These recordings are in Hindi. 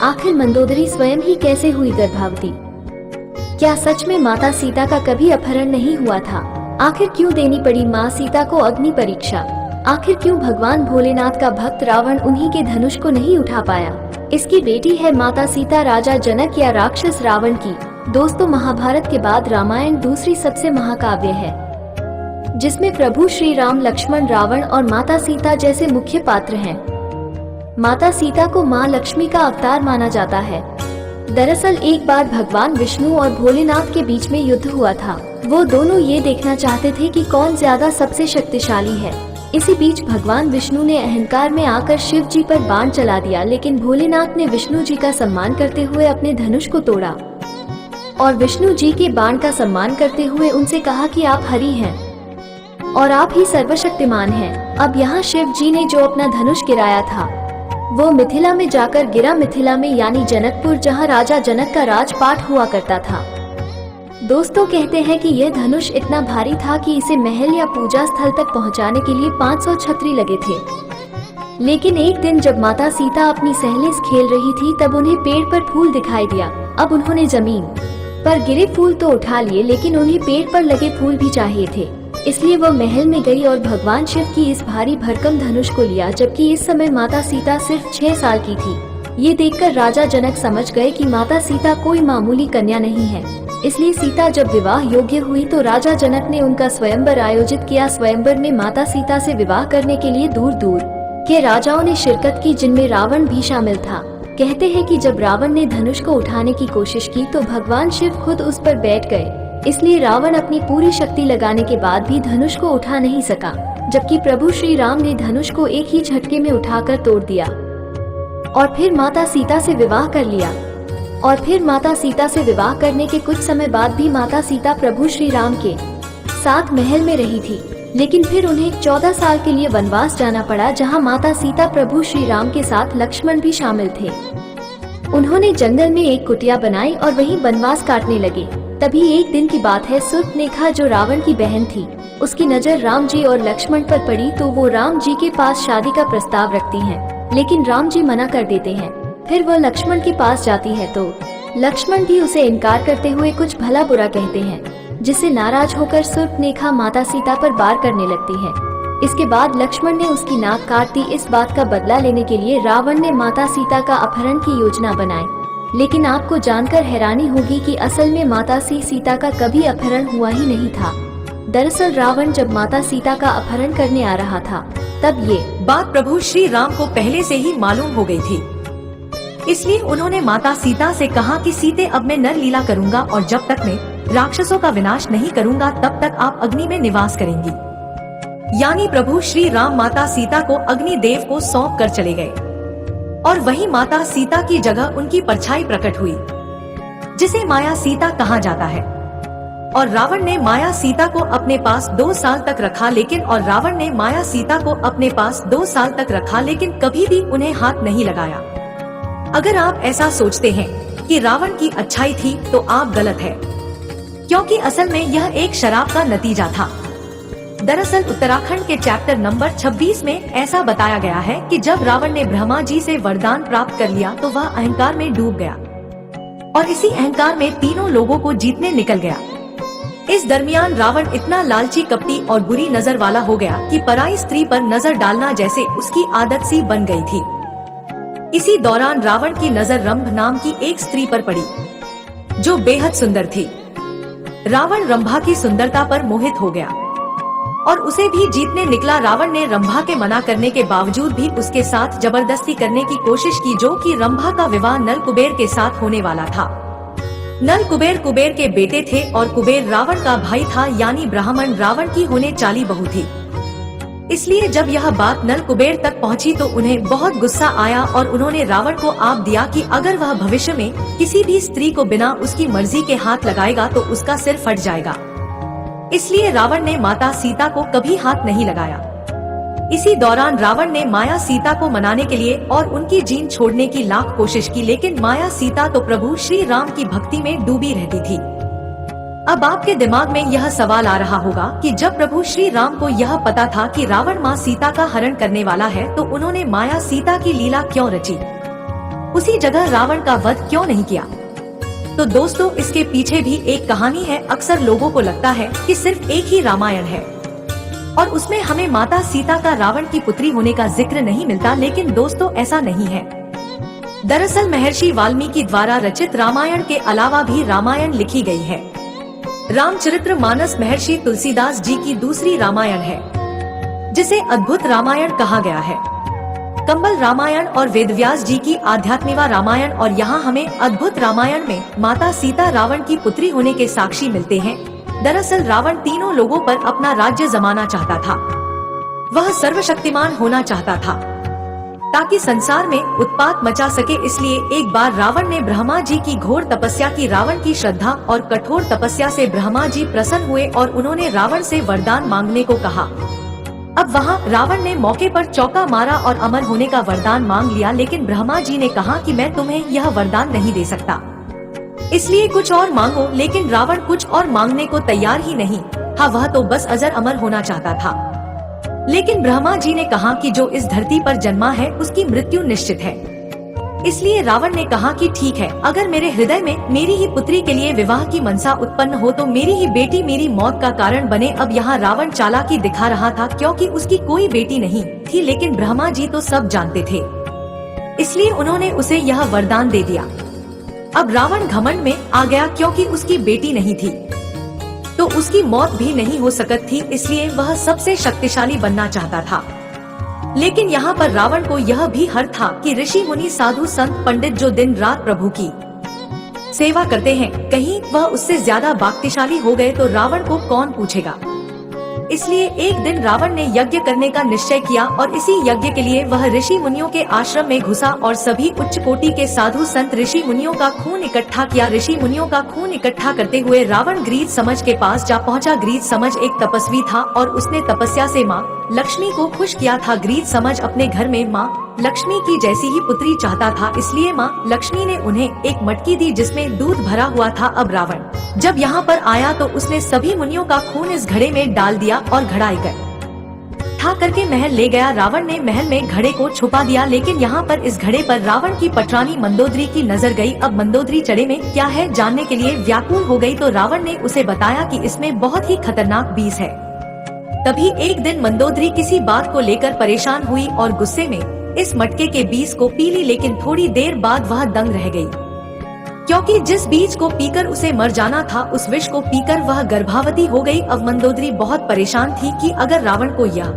आखिर मंदोदरी स्वयं ही कैसे हुई गर्भवती? क्या सच में माता सीता का कभी अपहरण नहीं हुआ था? आखिर क्यों देनी पड़ी माँ सीता को अग्नि परीक्षा? आखिर क्यों भगवान भोलेनाथ का भक्त रावण उन्हीं के धनुष को नहीं उठा पाया? इसकी बेटी है माता सीता राजा जनक या राक्षस रावण की। दोस्तों, महाभारत के बाद रामायण दूसरी सबसे महाकाव्य है, जिसमें प्रभु श्री राम, लक्ष्मण, रावण और माता सीता जैसे मुख्य पात्र हैं। माता सीता को माँ लक्ष्मी का अवतार माना जाता है। दरअसल एक बार भगवान विष्णु और भोलेनाथ के बीच में युद्ध हुआ था। वो दोनों ये देखना चाहते थे कि कौन ज्यादा सबसे शक्तिशाली है। इसी बीच भगवान विष्णु ने अहंकार में आकर शिव जी पर बाण चला दिया, लेकिन भोलेनाथ ने विष्णु जी का सम्मान करते हुए अपने धनुष को तोड़ा और विष्णु जी के बाण का सम्मान करते हुए उनसे कहा कि आप हरि हैं और आप ही सर्वशक्तिमान हैं। अब यहाँ शिव जी ने जो अपना धनुष गिराया था वो मिथिला में जाकर गिरा। मिथिला में यानी जनकपुर, जहाँ राजा जनक का राजपाट हुआ करता था। दोस्तों, कहते हैं कि यह धनुष इतना भारी था कि इसे महल या पूजा स्थल तक पहुंचाने के लिए 500 छतरी लगे थे। लेकिन एक दिन जब माता सीता अपनी सहेली से खेल रही थी, तब उन्हें पेड़ पर फूल दिखाई दिया। अब उन्होंने जमीन पर गिरे फूल तो उठा लिए, लेकिन उन्हें पेड़ पर लगे फूल भी चाहिए थे। इसलिए वो महल में गई और भगवान शिव की इस भारी भरकम धनुष को लिया, जबकि इस समय माता सीता सिर्फ 6 साल की थी। ये देखकर राजा जनक समझ गए कि माता सीता कोई मामूली कन्या नहीं है। इसलिए सीता जब विवाह योग्य हुई तो राजा जनक ने उनका स्वयंवर आयोजित किया। स्वयंवर में माता सीता से विवाह करने के लिए दूर दूर के राजाओं ने शिरकत की, जिनमें रावण भी शामिल था। कहते हैं कि जब रावण ने धनुष को उठाने की कोशिश की तो भगवान शिव खुद उस पर बैठ गए। इसलिए रावण अपनी पूरी शक्ति लगाने के बाद भी धनुष को उठा नहीं सका, जबकि प्रभु श्री राम ने धनुष को एक ही झटके में उठाकर तोड़ दिया और फिर माता सीता से विवाह कर लिया। और फिर माता सीता से विवाह करने के कुछ समय बाद भी माता सीता प्रभु श्री राम के साथ महल में रही थी। लेकिन फिर उन्हें 14 साल के लिए वनवास जाना पड़ा, जहां माता सीता प्रभु श्री राम के साथ लक्ष्मण भी शामिल थे। उन्होंने जंगल में एक कुटिया बनाई और वहीं वनवास काटने लगे। तभी एक दिन की बात है, शूर्पणखा जो रावण की बहन थी, उसकी नजर राम जी और लक्ष्मण पर पड़ी तो वो राम जी के पास शादी का प्रस्ताव रखती हैं, लेकिन राम जी मना कर देते हैं। फिर वो लक्ष्मण के पास जाती है तो लक्ष्मण भी उसे इनकार करते हुए कुछ भला बुरा कहते हैं, जिससे नाराज होकर शूर्पणखा माता सीता पर वार करने लगती है। इसके बाद लक्ष्मण ने उसकी नाक काट दी। इस बात का बदला लेने के लिए रावण ने माता सीता का अपहरण की योजना बनाई। लेकिन आपको जानकर हैरानी होगी कि असल में माता सीता का कभी अपहरण हुआ ही नहीं था। दरअसल रावण जब माता सीता का अपहरण करने आ रहा था, तब ये बात प्रभु श्री राम को पहले से ही मालूम हो गई थी। इसलिए उन्होंने माता सीता से कहा कि सीते, अब मैं नर लीला करूंगा और जब तक मैं राक्षसों का विनाश नहीं करूंगा तब तक आप अग्नि में निवास करेंगी। यानी प्रभु श्री राम माता सीता को अग्नि देव को सौंप कर चले गए और वहीं माता सीता की जगह उनकी परछाई प्रकट हुई, जिसे माया सीता कहा जाता है। और रावण ने माया सीता को अपने पास 2 साल तक रखा, लेकिन कभी भी उन्हें हाथ नहीं लगाया। अगर आप ऐसा सोचते हैं कि रावण की अच्छाई थी तो आप गलत है, क्योंकि असल में यह एक शराब का नतीजा था। दरअसल उत्तराखंड के चैप्टर नंबर 26 में ऐसा बताया गया है कि जब रावण ने ब्रह्मा जी से वरदान प्राप्त कर लिया तो वह अहंकार में डूब गया और इसी अहंकार में तीनों लोगों को जीतने निकल गया। इस दरमियान रावण इतना लालची, कपटी और बुरी नजर वाला हो गया कि पराई स्त्री पर नजर डालना जैसे उसकी आदत सी बन गई थी। इसी दौरान रावण की नजर रंभ नाम की एक स्त्री पर पड़ी, जो बेहद सुंदर थी। रावण रंभा की सुंदरता पर मोहित हो गया और उसे भी जीतने निकला। रावण ने रंभा के मना करने के बावजूद भी उसके साथ जबरदस्ती करने की कोशिश की, जो कि रंभा का विवाह नल कुबेर के साथ होने वाला था। नल कुबेर कुबेर के बेटे थे और कुबेर रावण का भाई था, यानी ब्राह्मण रावण की होने चाली बहू थी। इसलिए जब यह बात नल कुबेर तक पहुंची तो उन्हें बहुत गुस्सा आया और उन्होंने रावण को आप दिया कि अगर वह भविष्य में किसी भी स्त्री को बिना उसकी मर्जी के हाथ लगाएगा तो उसका सिर फट जाएगा। इसलिए रावण ने माता सीता को कभी हाथ नहीं लगाया। इसी दौरान रावण ने माया सीता को मनाने के लिए और उनकी जीन छोड़ने की लाख कोशिश की, लेकिन माया सीता तो प्रभु श्री राम की भक्ति में डूबी रहती थी। अब आपके दिमाग में यह सवाल आ रहा होगा कि जब प्रभु श्री राम को यह पता था कि रावण माँ सीता का हरण करने वाला है तो उन्होंने माया सीता की लीला क्यों रची। उसी जगह रावण का वध क्यों नहीं किया? तो दोस्तों, इसके पीछे भी एक कहानी है। अक्सर लोगों को लगता है कि सिर्फ एक ही रामायण है और उसमें हमें माता सीता का रावण की पुत्री होने का जिक्र नहीं मिलता, लेकिन दोस्तों ऐसा नहीं है। दरअसल महर्षि वाल्मीकि द्वारा रचित रामायण के अलावा भी रामायण लिखी गई है। रामचरितमानस महर्षि तुलसीदास जी की दूसरी रामायण है, जिसे अद्भुत रामायण कहा गया है। कंबल रामायण और वेदव्यास जी की आध्यात्मिका रामायण, और यहाँ हमें अद्भुत रामायण में माता सीता रावण की पुत्री होने के साक्षी मिलते हैं। दरअसल रावण तीनों लोगों पर अपना राज्य जमाना चाहता था। वह सर्वशक्तिमान होना चाहता था ताकि संसार में उत्पात मचा सके। इसलिए एक बार रावण ने ब्रह्मा जी की घोर तपस्या की। रावण की श्रद्धा और कठोर तपस्या से ब्रह्मा जी प्रसन्न हुए और उन्होंने रावण से वरदान मांगने को कहा। अब वहाँ रावण ने मौके पर चौका मारा और अमर होने का वरदान मांग लिया, लेकिन ब्रह्मा जी ने कहा कि मैं तुम्हें यह वरदान नहीं दे सकता, इसलिए कुछ और मांगो। लेकिन रावण कुछ और मांगने को तैयार ही नहीं। हाँ, वह तो बस अजर अमर होना चाहता था। लेकिन ब्रह्मा जी ने कहा कि जो इस धरती पर जन्मा है उसकी मृत्यु निश्चित है। इसलिए रावण ने कहा कि ठीक है, अगर मेरे हृदय में मेरी ही पुत्री के लिए विवाह की मनसा उत्पन्न हो तो मेरी ही बेटी मेरी मौत का कारण बने। अब यहाँ रावण चालाकी दिखा रहा था, क्योंकि उसकी कोई बेटी नहीं थी, लेकिन ब्रह्मा जी तो सब जानते थे, इसलिए उन्होंने उसे यह वरदान दे दिया। अब रावण घमंड में आ गया, क्योंकि उसकी बेटी नहीं थी तो उसकी मौत भी नहीं हो सकती थी, इसलिए वह सबसे शक्तिशाली बनना चाहता था। लेकिन यहाँ पर रावण को यह भी हर था कि ऋषि मुनि साधु संत पंडित जो दिन रात प्रभु की सेवा करते हैं, कहीं वह उससे ज्यादा भाग्यशाली हो गए तो रावण को कौन पूछेगा। इसलिए एक दिन रावण ने यज्ञ करने का निश्चय किया और इसी यज्ञ के लिए वह ऋषि मुनियों के आश्रम में घुसा और सभी उच्च कोटि के साधु संत ऋषि मुनियों का खून इकट्ठा किया। ऋषि मुनियों का खून इकट्ठा करते हुए रावण ग्रीद समझ के पास जा पहुंचा। ग्रीद समझ एक तपस्वी था और उसने तपस्या से माँ लक्ष्मी को खुश किया था। ग्रीद समझ अपने घर में माँ लक्ष्मी की जैसी ही पुत्री चाहता था, इसलिए माँ लक्ष्मी ने उन्हें एक मटकी दी जिसमें दूध भरा हुआ था। अब रावण जब यहाँ पर आया तो उसने सभी मुनियों का खून इस घड़े में डाल दिया और घड़ा इकट्ठा करके महल ले गया। रावण ने महल में घड़े को छुपा दिया, लेकिन यहाँ पर इस घड़े पर रावण की पटरानी मंदोदरी की नजर गई। अब मंदोदरी चढ़े में क्या है जानने के लिए व्याकुल हो गई, तो रावण ने उसे बताया कि इसमें बहुत ही खतरनाक बीज है। तभी एक दिन मंदोदरी किसी बात को लेकर परेशान हुई और गुस्से में इस मटके के बीज को पी ली, लेकिन थोड़ी देर बाद वह दंग रह गई, क्योंकि जिस बीज को पीकर उसे मर जाना था उस विष को पीकर वह गर्भवती हो गई। अब मंदोदरी बहुत परेशान थी कि अगर रावण को यह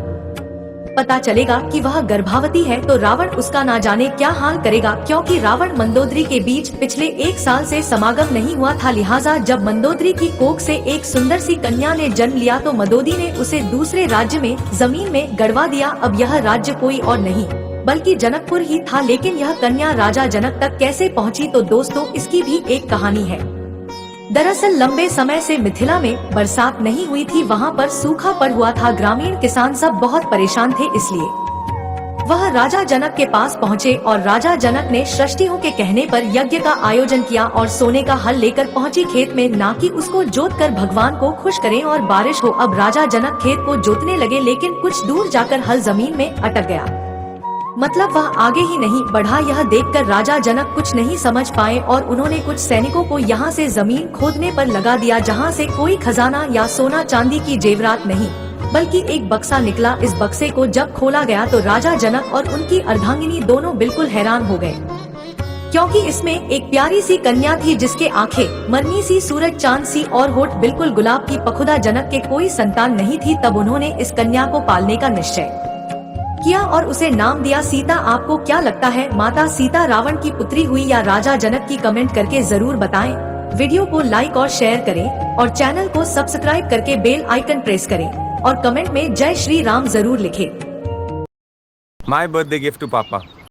पता चलेगा कि वह गर्भवती है तो रावण उसका ना जाने क्या हाल करेगा, क्योंकि रावण मंदोदरी के बीच पिछले 1 साल से समागम नहीं हुआ था। लिहाजा जब मंदोदरी की कोख से एक सुंदर सी कन्या ने जन्म लिया तो मंदोदरी ने उसे दूसरे राज्य में जमीन में गड़वा दिया। अब यह राज्य कोई और नहीं बल्कि जनकपुर ही था, लेकिन यह कन्या राजा जनक तक कैसे पहुंची, तो दोस्तों इसकी भी एक कहानी है। दरअसल लंबे समय से मिथिला में बरसात नहीं हुई थी, वहाँ पर सूखा पड़ हुआ था। ग्रामीण किसान सब बहुत परेशान थे, इसलिए वह राजा जनक के पास पहुँचे और राजा जनक ने सृष्टियों के कहने पर यज्ञ का आयोजन किया और सोने का हल लेकर पहुँची खेत में, ना कि उसको जोत कर भगवान को खुश करें और बारिश हो। अब राजा जनक खेत को जोतने लगे, लेकिन कुछ दूर जाकर हल जमीन में अटक गया, मतलब वह आगे ही नहीं बढ़ा। यह देखकर राजा जनक कुछ नहीं समझ पाए और उन्होंने कुछ सैनिकों को यहाँ से जमीन खोदने पर लगा दिया, जहाँ से कोई खजाना या सोना चांदी की जेवरात नहीं बल्कि एक बक्सा निकला। इस बक्से को जब खोला गया तो राजा जनक और उनकी अर्धांगिनी दोनों बिल्कुल हैरान हो गए, क्योंकि इसमें एक प्यारी सी कन्या थी जिसके आंखें मरनी सी, सूरज चांद सी और होठ बिल्कुल गुलाब की। पखुदा जनक के कोई संतान नहीं थी, तब उन्होंने इस कन्या को पालने का निश्चय किया और उसे नाम दिया सीता। आपको क्या लगता है, माता सीता रावण की पुत्री हुई या राजा जनक की? कमेंट करके जरूर बताएं। वीडियो को लाइक और शेयर करें और चैनल को सब्सक्राइब करके बेल आइकन प्रेस करें और कमेंट में जय श्री राम जरूर लिखें। My birthday gift to Papa.